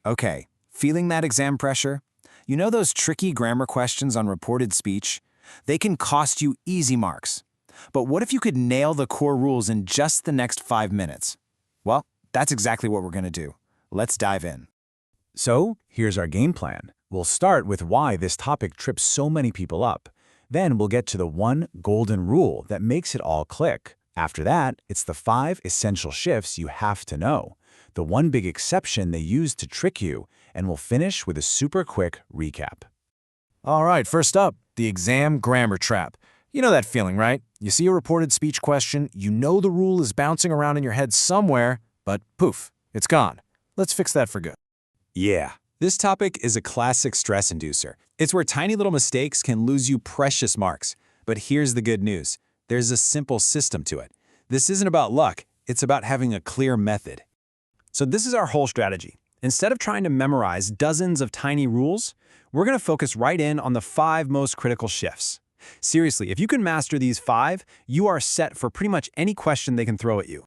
Okay, feeling that exam pressure? You know those tricky grammar questions on reported speech? They can cost you easy marks. But what if you could nail the core rules in just the next 5 minutes? Well, that's exactly what we're going to do. Let's dive in. So, here's our game plan. We'll start with why this topic trips so many people up. Then we'll get to the one golden rule that makes it all click. After that, it's the 5 essential shifts you have to know, the one big exception they use to trick you, and we'll finish with a super quick recap. All right, first up, the exam grammar trap. You know that feeling, right? You see a reported speech question, you know the rule is bouncing around in your head somewhere, but poof, it's gone. Let's fix that for good. Yeah, this topic is a classic stress inducer. It's where tiny little mistakes can lose you precious marks. But here's the good news. There's a simple system to it. This isn't about luck, it's about having a clear method. So this is our whole strategy. Instead of trying to memorize dozens of tiny rules, we're going to focus right in on the 5 most critical shifts. Seriously, if you can master these 5, you are set for pretty much any question they can throw at you.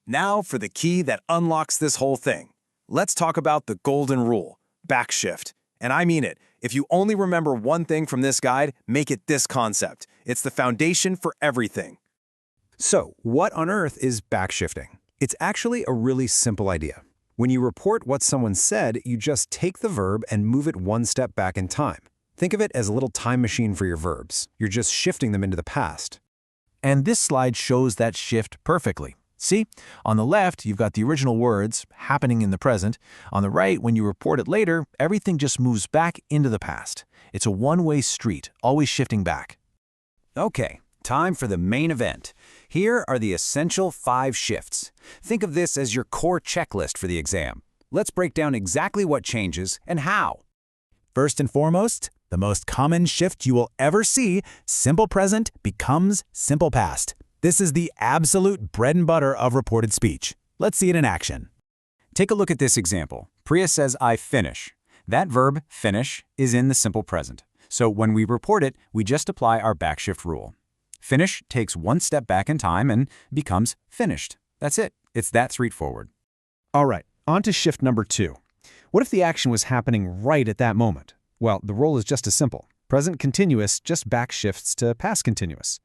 Now for the key that unlocks this whole thing. Let's talk about the golden rule, backshift. And I mean it. If you only remember one thing from this guide, make it this concept. It's the foundation for everything. So, what on earth is backshifting? It's actually a really simple idea. When you report what someone said, you just take the verb and move it one step back in time. Think of it as a little time machine for your verbs. You're just shifting them into the past. And this slide shows that shift perfectly. See, on the left, you've got the original words happening in the present. On the right, when you report it later, everything just moves back into the past. It's a one-way street, always shifting back. Okay, time for the main event. Here are the essential 5 shifts. Think of this as your core checklist for the exam. Let's break down exactly what changes and how. First and foremost, the most common shift you will ever see, simple present becomes simple past. This is the absolute bread and butter of reported speech. Let's see it in action. Take a look at this example. Priya says, I finish. That verb, finish, is in the simple present. So when we report it, we just apply our backshift rule. Finish takes one step back in time and becomes finished. That's it. It's that straightforward. All right, on to shift number 2. What if the action was happening right at that moment? Well, the rule is just as simple. Present continuous just backshifts to past continuous.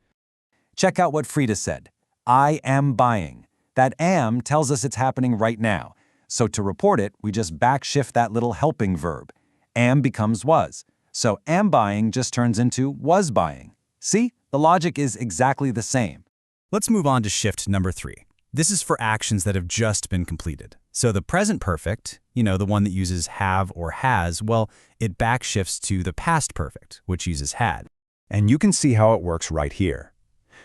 Check out what Frida said. I am buying. That am tells us it's happening right now. So to report it, we just backshift that little helping verb. Am becomes was. So am buying just turns into was buying. See? The logic is exactly the same. Let's move on to shift number 3. This is for actions that have just been completed. So the present perfect, the one that uses have or has, well, it backshifts to the past perfect, which uses had. And you can see how it works right here.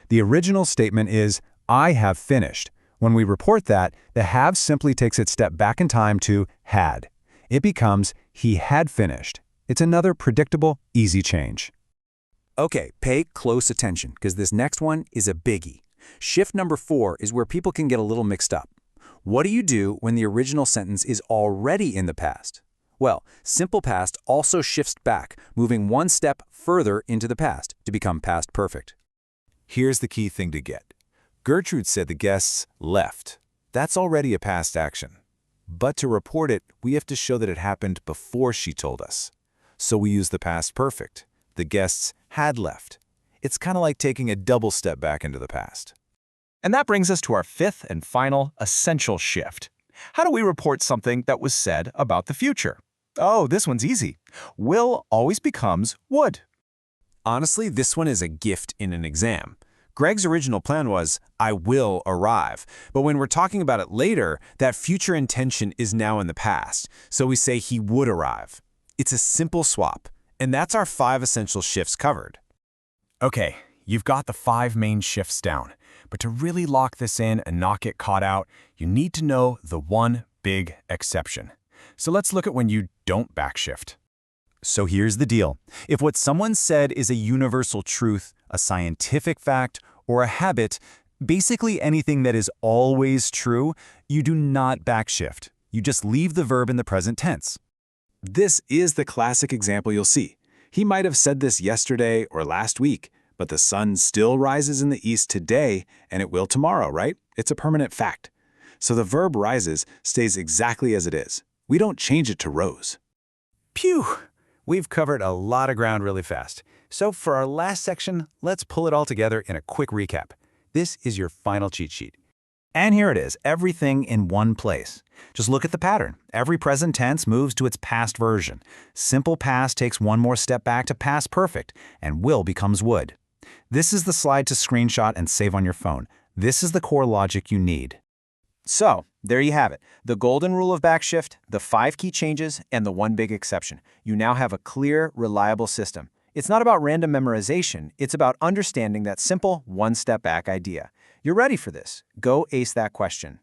The original statement is, I have finished. When we report that, the have simply takes its step back in time to had. It becomes, he had finished. It's another predictable, easy change. Okay, pay close attention, because this next one is a biggie. Shift number 4 is where people can get a little mixed up. What do you do when the original sentence is already in the past? Well, simple past also shifts back, moving one step further into the past to become past perfect. Here's the key thing to get. Gertrude said the guests left. That's already a past action. But to report it, we have to show that it happened before she told us. So we use the past perfect. The guests had left. It's kind of like taking a double step back into the past. And that brings us to our 5th and final essential shift. How do we report something that was said about the future? Oh, this one's easy. Will always becomes would. Honestly, this one is a gift in an exam. Greg's original plan was, I will arrive. But when we're talking about it later, that future intention is now in the past. So we say he would arrive. It's a simple swap. And that's our 5 essential shifts covered. Okay, you've got the 5 main shifts down. But to really lock this in and not get caught out, you need to know the one big exception. So let's look at when you don't backshift. So here's the deal. If what someone said is a universal truth, a scientific fact, or a habit, basically anything that is always true, you do not backshift. You just leave the verb in the present tense. This is the classic example you'll see. He might have said this yesterday or last week, but the sun still rises in the east today, and it will tomorrow, right? It's a permanent fact. So the verb rises stays exactly as it is. We don't change it to rows. Phew! We've covered a lot of ground really fast. So for our last section, let's pull it all together in a quick recap. This is your final cheat sheet. And here it is, everything in one place. Just look at the pattern. Every present tense moves to its past version. Simple past takes one more step back to past perfect, and will becomes would. This is the slide to screenshot and save on your phone. This is the core logic you need. So, there you have it. The golden rule of backshift, the 5 key changes, and the one big exception. You now have a clear, reliable system. It's not about random memorization, it's about understanding that simple one-step back idea. You're ready for this. Go ace that question.